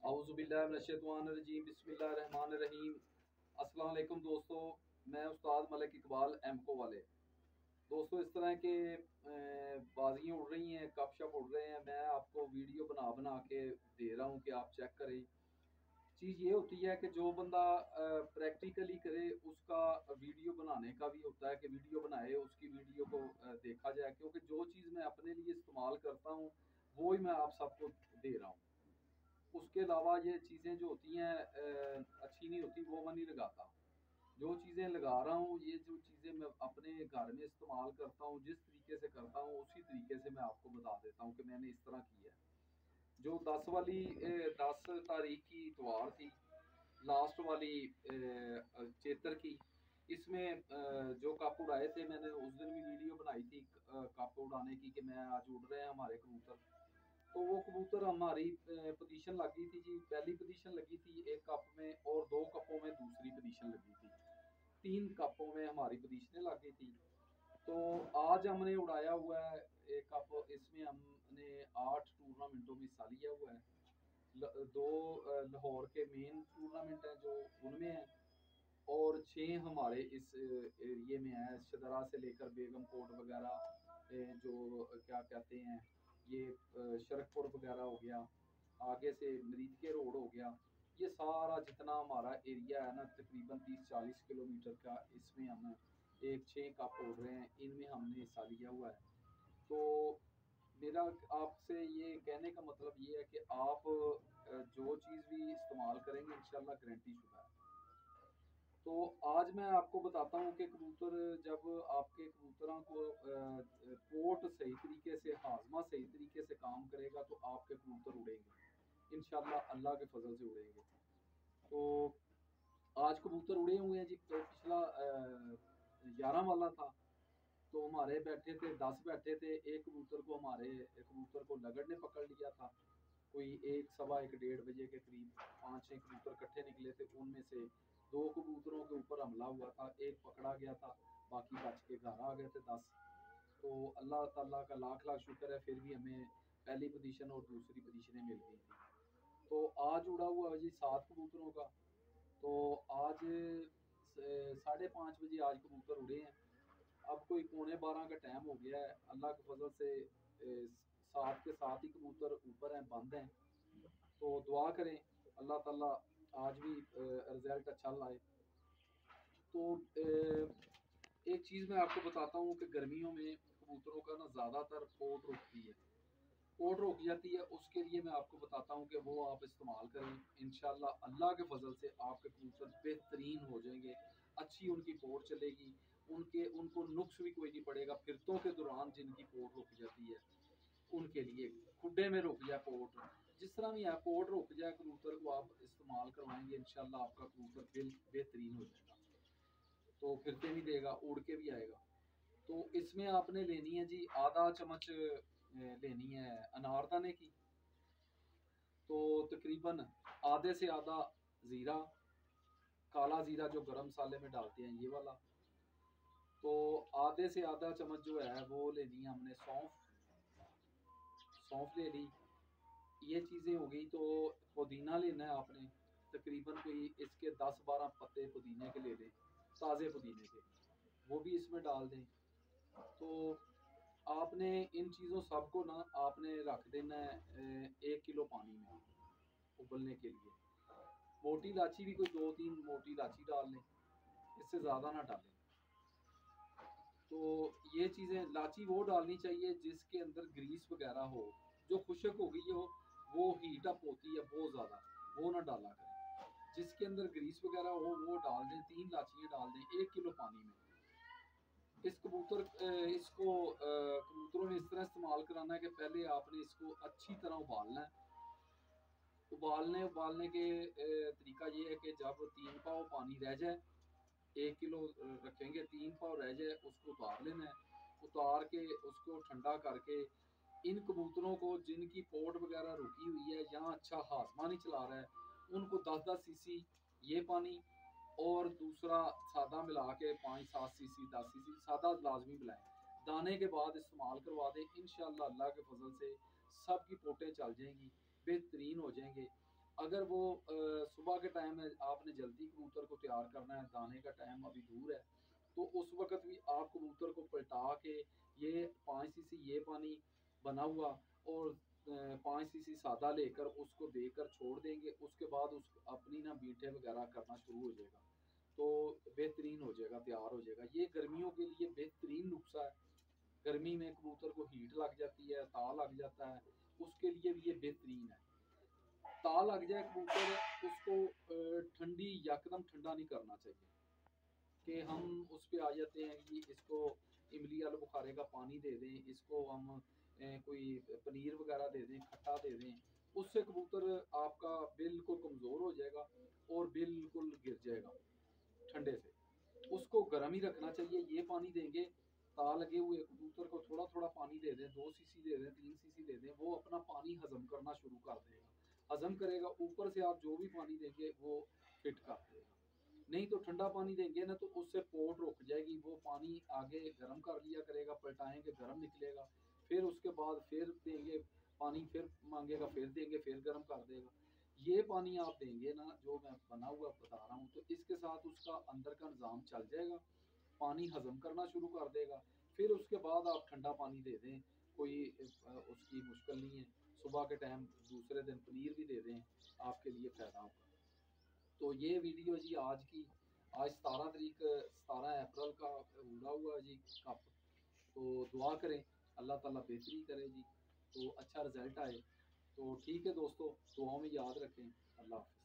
औज़ुबिल्लाहिमिनश्शैतानिर्रजीम बिस्मिल्लाहिर्रहमानिर्रहीम। अस्सलाम वालेकुम दोस्तों, मैं उस्ताद मलिक इकबाल एमको वाले। दोस्तों, इस तरह के बाजियाँ उड़ रही हैं, गपशप उड़ रहे हैं, मैं आपको वीडियो बना बना के दे रहा हूँ कि आप चेक करें। चीज़ ये होती है कि जो बंदा प्रैक्टिकली करे उसका वीडियो बनाने का भी होता है कि वीडियो बनाए, उसकी वीडियो को देखा जाए, क्योंकि जो चीज़ मैं अपने लिए इस्तेमाल करता हूँ वो ही मैं आप सबको दे रहा हूँ। उसके अलावा ये चीज़ें जो होती हैं अच्छी नहीं होती, वो मैं नहीं लगाता। जो चीज़ें लगा रहा हूँ, ये जो चीज़ें मैं अपने घर में इस्तेमाल करता हूँ, जिस तरीके से करता हूँ उसी तरीके से मैं आपको बता देता हूँ कि मैंने इस तरह किया है। जो 10 तारीख की इतवार थी, लास्ट वाली चेतर की, इसमें जो कप उड़ाए थे, मैंने उस दिन भी वीडियो बनाई थी कप उड़ाने की कि मैं आज उड़ रहे हैं हमारे कबूतर। तो वो कबूतर हमारी पोजीशन लगी थी जी, पहली पोजीशन लगी थी एक कप में, और 2 कपों में दूसरी पोजीशन लगी थी। 3 कपों में हमारी पोजीशनें लग गई थी। तो आज हमने उड़ाया हुआ है एक कप, इसमें हमने 8 टूर्नामेंटों में हिस्सा लिया हुआ है। दो लाहौर के मेन टूर्नामेंट हैं जो उनमें हैं, और 6 हमारे इस एरिए में है, शदरा से लेकर बेगम कोट वगैरह, जो क्या कहते हैं ये शरकपुर वगैरह हो गया, आगे से मरीद के रोड हो गया, ये सारा जितना हमारा एरिया है ना, तकरीबन 30-40 किलोमीटर का, इसमें हम एक 6 कप उड़ रहे हैं, इनमें हमने हिस्सा लिया हुआ है। तो मेरा आपसे ये कहने का मतलब ये है कि आप जो चीज़ भी इस्तेमाल करेंगे इंशाल्लाह गारंटी शुदा है। तो आज मैं आपको बताता हूँ कि कबूतर, जब आपके कबूतरों को पोट सही तरीके से, हाजमा सही तरीके से काम करेगा तो आपके कबूतर उड़ेंगे इंशाल्लाह, अल्लाह के फजल से उड़ेंगे। तो आज कबूतर उड़े हुए हैं जी। तो पिछला 11 वाला था, तो हमारे बैठे थे 10 बैठे थे। एक कबूतर को, हमारे कबूतर को लगड़ ने पकड़ लिया था। कोई 1, 1:15, 1:30 बजे के करीब 5-6 कबूतर इकट्ठे निकले थे, उनमें से 2 कबूतरों के ऊपर हमला हुआ था, एक पकड़ा गया था, बाकी बच के घर आ गए थे 10। तो अल्लाह ताला का लाख लाख शुक्र है, फिर भी हमें पहली पोजीशन और दूसरी पोजीशनें मिल गई थी। तो आज उड़ा हुआ है जी 7 कबूतरों का। तो आज 5:30 बजे आज कबूतर उड़े हैं। अब कोई 11:15 का टाइम हो गया है, अल्लाह के फजल से साथ के साथ ही कबूतर ऊपर हैं, बंद हैं। तो दुआ करें अल्लाह ताला आज भी रिजल्ट अच्छा लाए। तो एक चीज़ मैं आपको बताता हूँ कि गर्मियों में कबूतरों का ना ज़्यादातर पोट रुकती है, पोट रुक जाती है। उसके लिए मैं आपको बताता हूँ कि वो आप इस्तेमाल करें, इंशाल्लाह अल्लाह के फजल से आपके कबूतर बेहतरीन हो जाएंगे। अच्छी उनकी पोट चलेगी, उनको नुक्स भी कोई नहीं पड़ेगा। फिरतों के दौरान जिनकी पोट रुक जाती है उनके लिए, खुडे में रुक जाए पोट, जिस तरह भी है पोट रुक जाए, कबूतर को आप इस्तेमाल करवाएंगे इंशाल्लाह आपका कबूतर बेहतरीन हो जाएगा। तो फिरते भी देगा, उड़ के भी आएगा। तो इसमें आपने लेनी है जी आधा चम्मच लेनी है अनारदाने की। तो तकरीबन आधे से आधा ज़ीरा, काला ज़ीरा जो गरम मसाले में डालते हैं, ये वाला। तो आधे से आधा चम्मच जो है वो लेनी है हमने सौंफ, सौंफ ले ली। ये चीज़ें हो गई। तो पुदीना लेना है आपने, तकरीबन कोई इसके 10-12 पत्ते पुदीने के ले लें, ताज़े पुदीने के, वो भी इसमें डाल दें। तो आपने इन चीज़ों सबको ना आपने रख देना है 1 किलो पानी में उबलने के लिए। मोटी इलायची भी कोई 2-3 मोटी इलायची डाल लें, इससे ज़्यादा ना डालें। तो ये चीज़ें, इलायची वो डालनी चाहिए जिसके अंदर ग्रीस वगैरह हो, जो खुशक हो गई हो, वो हीट अप होती है बहुत ज़्यादा, वो ना डाला करें। जिसके अंदर ग्रीस वगैरह हो वो डाल दें, 3 इलायचियाँ डाल दें 1 किलो पानी में। इसको कबूतरों में इस तरह इस्तेमाल कराना है कि पहले आपने इसको अच्छी तरह उबालना है। उबालने के तरीका ये है कि जब 3 पाव पानी रह जाए, 1 किलो रखेंगे, 3 पाव रह जाए, उसको उतार लेना है। उतार के उसको ठंडा करके इन कबूतरों को जिनकी पोट वगैरह रुकी हुई है, यहाँ अच्छा हाजमा नहीं चला रहा है, उनको 10-10 सीसी ये पानी, और दूसरा सादा मिला के 5-7 सीसी 10 सीसी सादा लाजमी मिलाएं, दाने के बाद इस्तेमाल करवा दें। इंशाल्लाह अल्लाह के फजल से सबकी पोटें चल जाएंगी, बेहतरीन हो जाएंगे। अगर वो सुबह के टाइम में आपने जल्दी कबूतर को तैयार करना है, दाने का टाइम अभी दूर है, तो उस वक़्त भी आप कबूतर को पलटा के ये 5 सीसी ये पानी बना हुआ और 5 सीसी सादा लेकर उसको देकर छोड़ देंगे, उसके बाद उस अपनी ना बीटें वगैरह करना शुरू हो जाएगा, तो बेहतरीन हो जाएगा, तैयार हो जाएगा। ये गर्मियों के लिए बेहतरीन नुस्खा है। गर्मी में कबूतर को हीट लग जाती है, ता लग जाता है, उसके लिए भी ये बेहतरीन है। ता लग जाए कबूतर, उसको ठंडी यकदम ठंडा नहीं करना चाहिए कि हम उस पे आ जाते हैं कि इसको इमली आलू बुखारे का पानी दे दें, इसको हम कोई पनीर वगैरह दे दें, खट्टा दे दें, उससे कबूतर आपका बिल्कुल कमज़ोर हो जाएगा और बिल्कुल गिर जाएगा ठंडे से। उसको गर्म ही रखना चाहिए। ये पानी देंगे, ता लगे हुए कबूतर को थोड़ा थोड़ा पानी दे दें, 2 सीसी दे दें, 3 सीसी दे दें, वो अपना पानी हजम करना शुरू कर देगा। हजम करेगा, ऊपर से आप जो भी पानी देंगे वो फिट कर देगा। नहीं तो ठंडा पानी देंगे ना, तो उससे पोट रुक जाएगी, वो पानी आगे गर्म कर लिया करेगा, पलटाएंगे गर्म निकलेगा, फिर उसके बाद फिर देंगे पानी, फिर मांगेगा फिर देंगे, फिर गर्म कर देगा। ये पानी आप देंगे ना जो मैं बना हुआ बता रहा हूँ, तो इसके साथ उसका अंदर का निज़ाम चल जाएगा, पानी हजम करना शुरू कर देगा। फिर उसके बाद आप ठंडा पानी दे दें, कोई उसकी मुश्किल नहीं है। सुबह के टाइम दूसरे दिन पनीर भी दे दें, आपके लिए फ़ायदा होगा। तो ये वीडियो जी आज की, आज 17 तारीख, 17 अप्रैल का हुआ हुआ जी कप। तो दुआ करें अल्लाह ताला बेहतरी करे जी, तो अच्छा रिजल्ट आए। तो ठीक है दोस्तों, दुआओं में याद रखें। अल्लाह हाफ़िज़।